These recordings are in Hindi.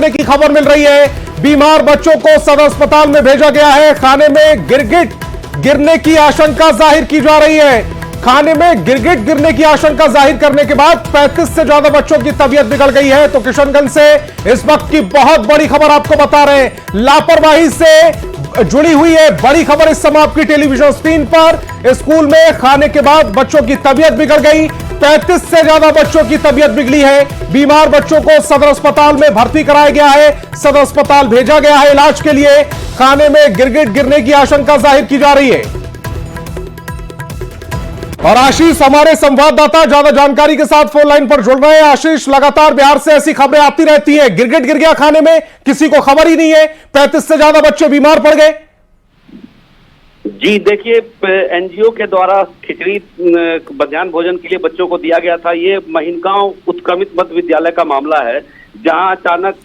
हादसे की खबर मिल रही है। बीमार बच्चों को सदर अस्पताल में भेजा गया है। खाने में गिरगिट गिरने की आशंका जाहिर की जा रही है। खाने में गिरगिट गिरने की आशंका जाहिर करने के बाद 35 से ज्यादा बच्चों की तबीयत बिगड़ गई है। तो किशनगंज से इस वक्त की बहुत बड़ी खबर आपको बता रहे हैं। लापरवाही से जुड़ी हुई है बड़ी खबर इस समय आपकी टेलीविजन स्क्रीन पर। स्कूल में खाने के बाद बच्चों की तबीयत बिगड़ गई। 35 से ज्यादा बच्चों की तबीयत बिगड़ी है। बीमार बच्चों को सदर अस्पताल में भर्ती कराया गया है। सदर अस्पताल भेजा गया है इलाज के लिए। खाने में गिरगिट गिरने की आशंका जाहिर की जा रही है। और आशीष हमारे संवाददाता ज्यादा जानकारी के साथ फोन लाइन पर जुड़ रहे हैं। आशीष, लगातार बिहार से ऐसी खबरें आती रहती हैं, गिरगिट गिर गया खाने में, किसी को खबर ही नहीं है, 35 से ज्यादा बच्चे बीमार पड़ गए। जी देखिए, एनजीओ के द्वारा खिचड़ी मध्याह्न भोजन के लिए बच्चों को दिया गया था। ये महिनगांव उत्क्रमित मध्य विद्यालय का मामला है, जहां अचानक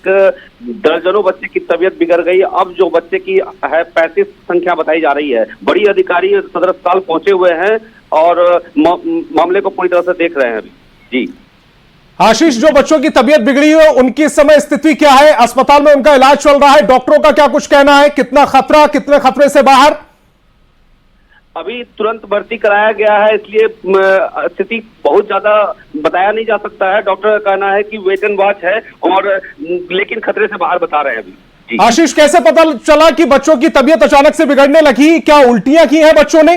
दर्जनों बच्चे की तबीयत बिगड़ गई। अब जो बच्चे की है 35 संख्या बताई जा रही है। बड़ी अधिकारी सदर अस्पताल पहुंचे हुए हैं और मामले को पूरी तरह से देख रहे हैं अभी। जी आशीष, जो बच्चों की तबीयत बिगड़ी है उनकी इस समय स्थिति क्या है? अस्पताल में उनका इलाज चल रहा है, डॉक्टरों का क्या कुछ कहना है? कितना खतरा, कितने खतरे से बाहर? अभी तुरंत भर्ती कराया गया है, इसलिए स्थिति बहुत ज्यादा बताया नहीं जा सकता है। डॉक्टर का कहना है कि वेट एंड वॉच है, और लेकिन खतरे से बाहर बता रहे हैं अभी। आशीष, कैसे पता चला कि बच्चों की तबीयत अचानक से बिगड़ने लगी? क्या उल्टियां की हैं बच्चों ने?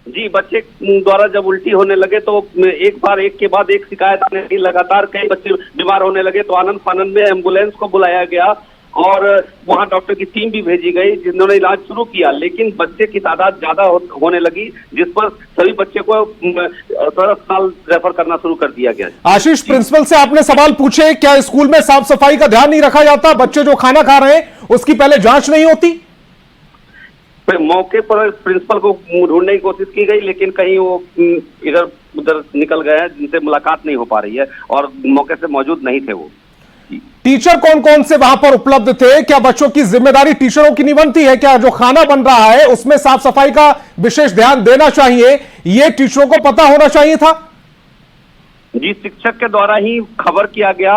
जी, बच्चे द्वारा जब उल्टी होने लगे तो एक के बाद एक शिकायत आने लगी। लगातार कई बच्चे बीमार होने लगे, तो आनंद फानंद में एम्बुलेंस को बुलाया गया और वहां डॉक्टर की टीम भी भेजी गई, जिन्होंने इलाज शुरू किया। लेकिन बच्चे की तादाद ज्यादा होने लगी, जिस पर सभी बच्चे को सदर अस्पताल रेफर करना शुरू कर दिया गया। आशीष, प्रिंसिपल से आपने सवाल पूछे, क्या स्कूल में साफ सफाई का ध्यान नहीं रखा जाता? बच्चे जो खाना खा रहे हैं उसकी पहले जांच नहीं होती? मौके पर प्रिंसिपल को ढूंढने की कोशिश की गई, लेकिन कहीं वो इधर उधर निकल गए हैं, जिनसे मुलाकात नहीं हो पा रही है और मौके से मौजूद नहीं थे वो। टीचर कौन कौन से वहां पर उपलब्ध थे? क्या बच्चों की जिम्मेदारी टीचरों की नहीं बनती है? क्या जो खाना बन रहा है उसमें साफ सफाई का विशेष ध्यान देना चाहिए, ये टीचरों को पता होना चाहिए था? जी, शिक्षक के द्वारा ही खबर किया गया,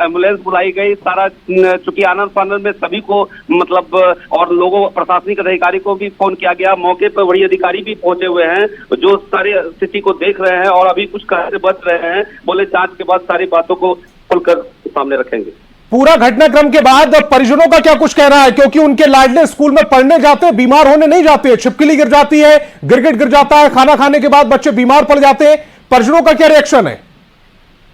एम्बुलेंस बुलाई गई। सारा चूंकि आनंद फानंद में सभी को मतलब और लोगों, प्रशासनिक अधिकारी को भी फोन किया गया। मौके पर बड़ी अधिकारी भी पहुंचे हुए हैं, जो सारी स्थिति को देख रहे हैं और अभी कुछ कहने से बच रहे हैं। बोले जांच के बाद सारी बातों को खुलकर सामने रखेंगे। पूरा घटनाक्रम के बाद परिजनों का क्या कुछ कहना है? क्योंकि उनके लाडले स्कूल में पढ़ने जाते हैं, बीमार होने नहीं जाते हैं। छिपकली गिर जाती है, गिरगिट गिर जाता है, खाना खाने के बाद बच्चे बीमार पड़ जाते हैं। परिजनों का क्या रिएक्शन है?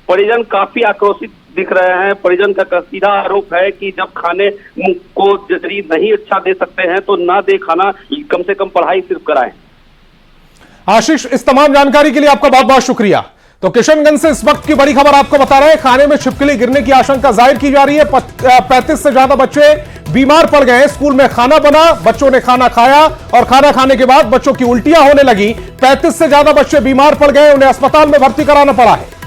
परिजन काफी आक्रोशित दिख रहे हैं। परिजन का सीधा आरोप है कि जब खाने को शरीर नहीं अच्छा दे सकते हैं तो ना दे खाना, कम से कम पढ़ाई सिर्फ कराएं। आशीष, इस तमाम जानकारी के लिए आपका बहुत बहुत शुक्रिया। तो किशनगंज से इस वक्त की बड़ी खबर आपको बता रहे हैं। खाने में छिपकली गिरने की आशंका जाहिर की जा रही है। 35 से ज्यादा बच्चे बीमार पड़ गए। स्कूल में खाना बना, बच्चों ने खाना खाया और खाना खाने के बाद बच्चों की उल्टियां होने लगी। 35 से ज्यादा बच्चे बीमार पड़ गए, उन्हें अस्पताल में भर्ती कराना पड़ा है।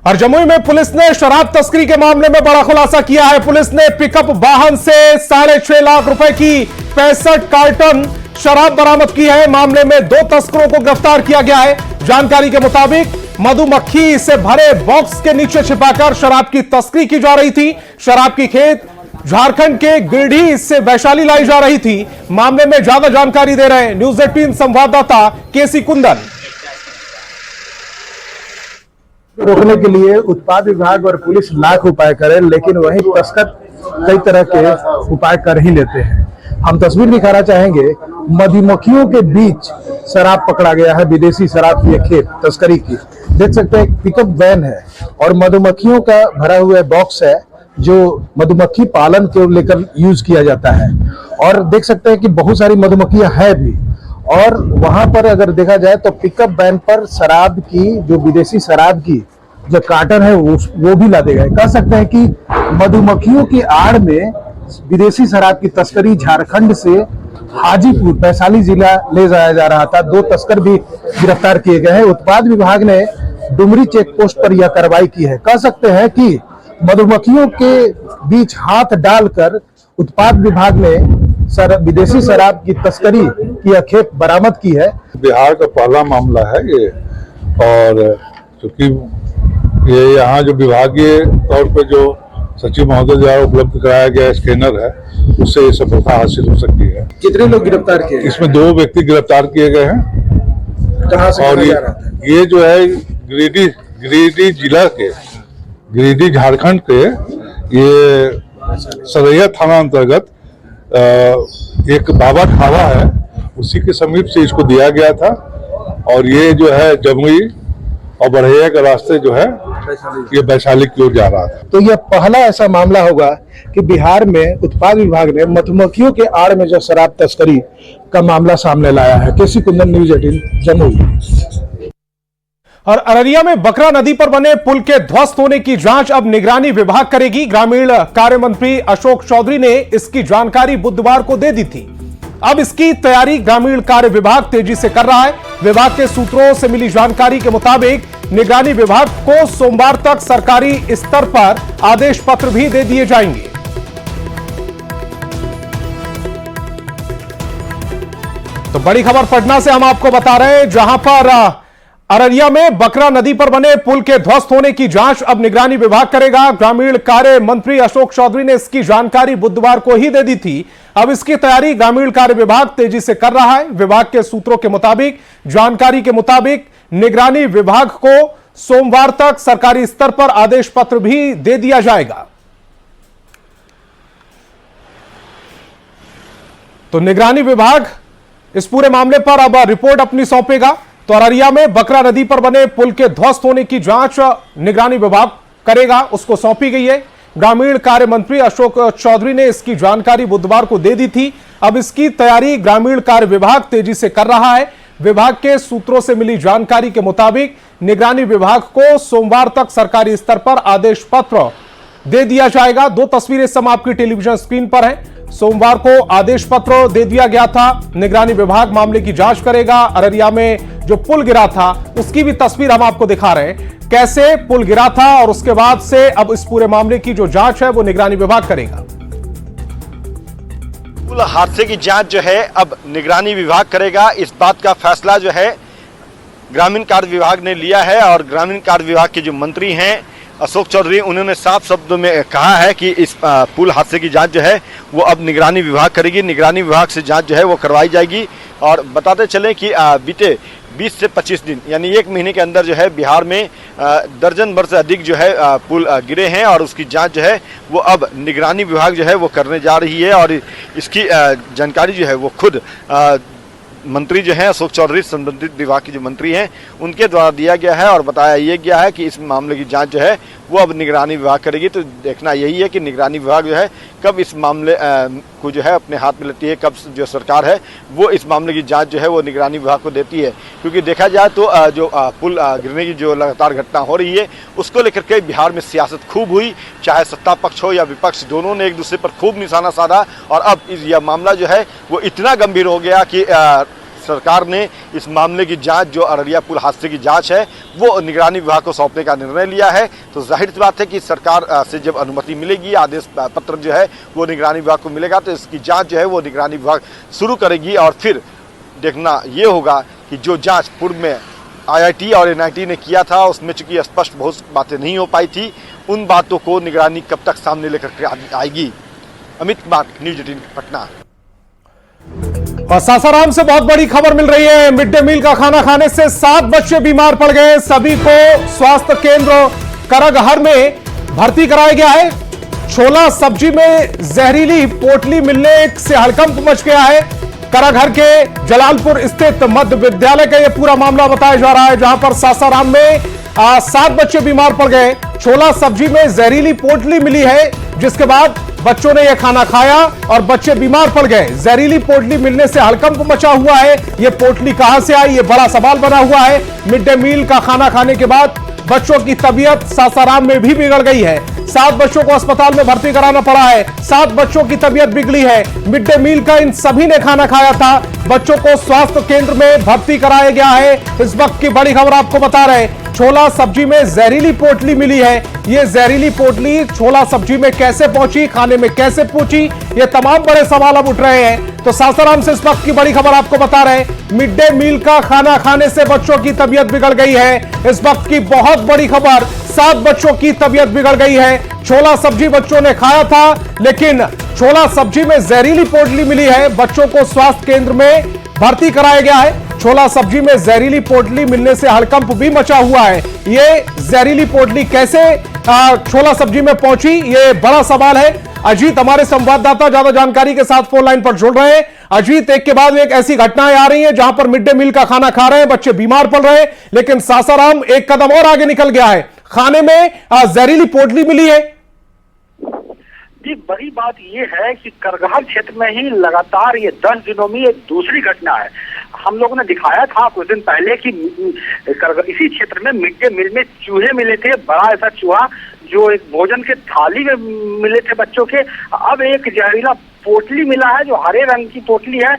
और जमुई में पुलिस ने शराब तस्करी के मामले में बड़ा खुलासा किया है। पुलिस ने पिकअप वाहन से 6.5 लाख रुपए की 65 कार्टन शराब बरामद की है। मामले में 2 तस्करों को गिरफ्तार किया गया है। जानकारी के मुताबिक मधुमक्खी से भरे बॉक्स के नीचे छिपाकर शराब की तस्करी की जा रही थी। शराब की खेत झारखंड के गिरिडीह से वैशाली लाई जा रही थी। मामले में ज्यादा जानकारी दे रहे हैं न्यूज 18 संवाददाता केसी कुंदन। रोकने के लिए उत्पाद विभाग और पुलिस लाख उपाय करे, लेकिन वही तस्कर कई तरह के उपाय कर ही लेते हैं। हम तस्वीर दिखाना चाहेंगे, मधुमक्खियों के बीच शराब पकड़ा गया है, विदेशी शराब की खेप तस्करी की। देख सकते हैं पिकअप वैन है और मधुमक्खियों का भरा हुआ बॉक्स है, जो मधुमक्खी पालन को लेकर यूज किया जाता है। और देख सकते हैं कि बहुत सारी मधुमक्खियां हैं भी। और वहां पर अगर देखा जाए तो पिकअप वैन पर शराब की, जो विदेशी शराब की जो कार्टन है वो भी लादे गए। कह सकते हैं कि मधुमक्खियों की आड़ में विदेशी शराब की तस्करी झारखंड से हाजीपुर वैशाली जिला ले जाया जा रहा था। 2 तस्कर भी गिरफ्तार किए गए हैं। उत्पाद विभाग ने डुमरी चेक पोस्ट पर यह कार्रवाई की है। कह सकते हैं कि मधुमक्खियों के बीच हाथ डालकर उत्पाद विभाग ने विदेशी शराब की तस्करी की खेप बरामद की है। बिहार का पहला मामला है ये, और क्योंकि ये यहाँ जो विभागीय तौर पे जो सचिव महोदय द्वारा उपलब्ध कराया गया स्कैनर है, उससे ये सफलता हासिल हो सकती है। कितने लोग गिरफ्तार किए? इसमें 2 व्यक्ति गिरफ्तार किए गए हैं। कहाँ से और जा रहा था? ये जो है गिरिडीह जिला के, गिरिडीह झारखंड के, ये सरैया थाना अंतर्गत एक बाबा ढाबा है, उसी के समीप से इसको दिया गया था। और ये जो है जमुई और बढ़ैया के रास्ते जो है ये वैशाली की ओर जा रहा था। तो यह पहला ऐसा मामला होगा कि बिहार में उत्पाद विभाग ने मधुमक्खियों के आड़ में जो शराब तस्करी का मामला सामने लाया है। केसी कुंदन, न्यूज 18 जमुई। और अररिया में बकरा नदी पर बने पुल के ध्वस्त होने की जांच अब निगरानी विभाग करेगी। ग्रामीण कार्य मंत्री अशोक चौधरी ने इसकी जानकारी बुधवार को दे दी थी। अब इसकी तैयारी ग्रामीण कार्य विभाग तेजी से कर रहा है। विभाग के सूत्रों से मिली जानकारी के मुताबिक निगरानी विभाग को सोमवार तक सरकारी स्तर पर आदेश पत्र भी दे दिए जाएंगे। तो बड़ी खबर पटना से हम आपको बता रहे हैं, जहां पर अररिया में बकरा नदी पर बने पुल के ध्वस्त होने की जांच अब निगरानी विभाग करेगा। ग्रामीण कार्य मंत्री अशोक चौधरी ने इसकी जानकारी बुधवार को ही दे दी थी। अब इसकी तैयारी ग्रामीण कार्य विभाग तेजी से कर रहा है। विभाग के सूत्रों के मुताबिक, जानकारी के मुताबिक निगरानी विभाग को सोमवार तक सरकारी स्तर पर आदेश पत्र भी दे दिया जाएगा। तो निगरानी विभाग इस पूरे मामले पर अब रिपोर्ट अपनी सौंपेगा। तो अररिया में बकरा नदी पर बने पुल के ध्वस्त होने की जांच निगरानी विभाग करेगा, उसको सौंपी गई है। ग्रामीण कार्य मंत्री अशोक चौधरी ने इसकी जानकारी बुधवार को दे दी थी। अब इसकी तैयारी ग्रामीण कार्य विभाग तेजी से कर रहा है। विभाग के सूत्रों से मिली जानकारी के मुताबिक निगरानी विभाग को सोमवार तक सरकारी स्तर पर आदेश पत्र दे दिया जाएगा। 2 तस्वीरें इस समय आपकी टेलीविजन स्क्रीन पर हैं। सोमवार को आदेश पत्र दे दिया गया था। निगरानी विभाग मामले की जांच करेगा। अररिया में जो पुल गिरा था उसकी भी तस्वीर हम आपको दिखा रहे हैं, कैसे पुल गिरा था, और उसके बाद से अब इस पूरे मामले की जो जांच है वो निगरानी विभाग करेगा। पुल हादसे की जांच जो है अब निगरानी विभाग करेगा। इस बात का फैसला जो है ग्रामीण कार्य विभाग ने लिया है। और ग्रामीण कार्य विभाग के जो मंत्री हैं अशोक चौधरी, उन्होंने साफ शब्दों में कहा है कि इस पुल हादसे की जांच जो है वो अब निगरानी विभाग करेगी। निगरानी विभाग से जांच जो है वो करवाई जाएगी। और बताते चलें कि बीते 20 से 25 दिन यानी 1 महीने के अंदर जो है बिहार में दर्जन भर से अधिक जो है पुल गिरे हैं। और उसकी जांच जो है वो अब निगरानी विभाग जो है वो करने जा रही है। और इसकी जानकारी जो है वो खुद मंत्री जो हैं अशोक चौधरी, संबंधित विभाग के जो मंत्री हैं, उनके द्वारा दिया गया है। और बताया ये गया है कि इस मामले की जांच जो है वो अब निगरानी विभाग करेगी। तो देखना यही है कि निगरानी विभाग जो है कब इस मामले को जो है अपने हाथ में लेती है, कब जो सरकार है वो इस मामले की जांच जो है वो निगरानी विभाग को देती है। क्योंकि देखा जाए तो जो पुल गिरने की जो लगातार घटना हो रही है उसको लेकर के बिहार में सियासत खूब हुई, चाहे सत्ता पक्ष हो या विपक्ष, दोनों ने एक दूसरे पर खूब निशाना साधा। और अब यह मामला जो है वो इतना गंभीर हो गया कि सरकार ने इस मामले की जांच, जो अररिया पुल हादसे की जांच है, वो निगरानी विभाग को सौंपने का निर्णय लिया है। तो जाहिर सी बात है कि सरकार से जब अनुमति मिलेगी, आदेश पत्र जो है वो निगरानी विभाग को मिलेगा, तो इसकी जांच जो है वो निगरानी विभाग शुरू करेगी। और फिर देखना ये होगा कि जो जांच पूर्व में IIT और NIT ने किया था उसमें चूंकि स्पष्ट बहुत बातें नहीं हो पाई थी, उन बातों को निगरानी कब तक सामने लेकर के आएगी। अमित कुमार, न्यूज 18 पटना। और सासाराम से बहुत बड़ी खबर मिल रही है। मिड डे मील का खाना खाने से 7 बच्चे बीमार पड़ गए। सभी को स्वास्थ्य केंद्र करगहर में भर्ती कराया गया है। छोला सब्जी में जहरीली पोटली मिलने से हड़कंप मच गया है। करगहर के जलालपुर स्थित मध्य विद्यालय का यह पूरा मामला बताया जा रहा है, जहां पर सासाराम में 7 बच्चे बीमार पड़ गए। छोला सब्जी में जहरीली पोटली मिली है, जिसके बाद बच्चों ने यह खाना खाया और बच्चे बीमार पड़ गए। जहरीली पोटली मिलने से हड़कंप मचा हुआ है। यह पोटली कहां से आई, यह बड़ा सवाल बना हुआ है। मिड डे मील का खाना खाने के बाद बच्चों की तबीयत सासाराम में भी बिगड़ गई है। 7 बच्चों को अस्पताल में भर्ती कराना पड़ा है। 7 बच्चों की तबीयत बिगड़ी है। मिड डे मील का इन सभी ने खाना खाया था। बच्चों को स्वास्थ्य केंद्र में भर्ती कराया गया है। इस वक्त की बड़ी खबर आपको बता रहे हैं। छोला सब्जी में जहरीली पोटली मिली है। ये जहरीली पोटली छोला सब्जी में कैसे पहुंची, खाने में कैसे पहुंची, ये तमाम बड़े सवाल अब उठ रहे हैं। तो सासाराम से इस वक्त की बड़ी खबर आपको बता रहे हैं, मिड डे मील का खाना खाने से बच्चों की तबीयत बिगड़ गई है। इस वक्त की बहुत बड़ी खबर, 7 बच्चों की तबीयत बिगड़ गई है। छोला सब्जी बच्चों ने खाया था, लेकिन छोला सब्जी में जहरीली पोटली मिली है। बच्चों को स्वास्थ्य केंद्र में भर्ती कराया गया है। छोला सब्जी में जहरीली पोटली मिलने से हड़कंप भी मचा हुआ है। ये जहरीली पोटली कैसे छोला सब्जी में पहुंची, ये बड़ा सवाल है। अजीत हमारे संवाददाता ज्यादा जानकारी के साथ फोन लाइन पर जुड़ रहे हैं। अजीत, एक के बाद एक ऐसी घटनाएं आ रही हैं जहां पर मिड डे मील का खाना खा रहे हैं, बच्चे बीमार पड़ रहे हैं, लेकिन सासाराम एक कदम और आगे निकल गया है। खाने में जहरीली पोटली मिली है। जी, बड़ी बात ये है कि करगहर क्षेत्र में ही लगातार ये 10 दिनों में ये दूसरी घटना है। हम लोगों ने दिखाया था कुछ दिन पहले कि इसी क्षेत्र में मिड डे मील में चूहे मिले थे, बड़ा ऐसा चूहा जो एक भोजन के थाली में मिले थे बच्चों के। अब एक जहरीला पोटली मिला है जो हरे रंग की पोटली है।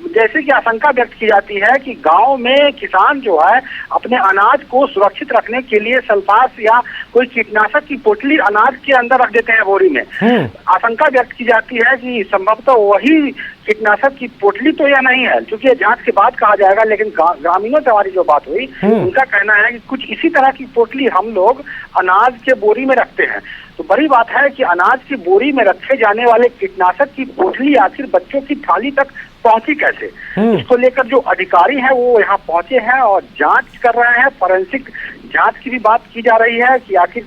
जैसे कि आशंका व्यक्त की जाती है कि गांव में किसान जो है अपने अनाज को सुरक्षित रखने के लिए सल्फास या कोई कीटनाशक की पोटली अनाज के अंदर रख देते हैं बोरी में। आशंका व्यक्त की जाती है कि संभवतः वही कीटनाशक की पोटली तो यह नहीं है, क्योंकि जांच के बाद कहा जाएगा। लेकिन ग्रामीणों से हमारी जो बात हुई, उनका कहना है कि कुछ इसी तरह की पोटली हम लोग अनाज के बोरी में रखते हैं। तो बड़ी बात है कि अनाज की बोरी में रखे जाने वाले कीटनाशक की पोटली आखिर बच्चों की थाली तक पहुंची कैसे, इसको लेकर जो अधिकारी हैं वो यहाँ पहुंचे हैं और जांच कर रहे हैं। फॉरेंसिक जांच की भी बात की जा रही है कि आखिर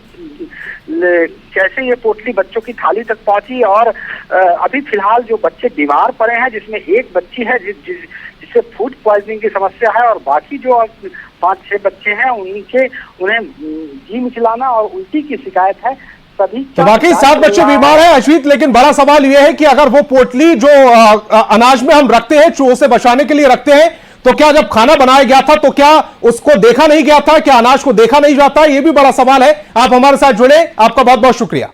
कैसे ये पोटली बच्चों की थाली तक पहुंची। और अभी फिलहाल जो बच्चे बीमार पड़े हैं, जिसमें एक बच्ची है जिससे फूड पॉइजनिंग की समस्या है, और बाकी जो 5-6 बच्चे हैं उन्हें जी मिचलाना और उल्टी की शिकायत है। तो बाकी 7 बच्चे बीमार हैं अश्वित, लेकिन बड़ा सवाल यह है कि अगर वो पोटली जो अनाज में हम रखते हैं, चूहों से बचाने के लिए रखते हैं, तो क्या जब खाना बनाया गया था तो क्या उसको देखा नहीं गया था, क्या अनाज को देखा नहीं जाता? ये भी बड़ा सवाल है। आप हमारे साथ जुड़े, आपका बहुत बहुत शुक्रिया।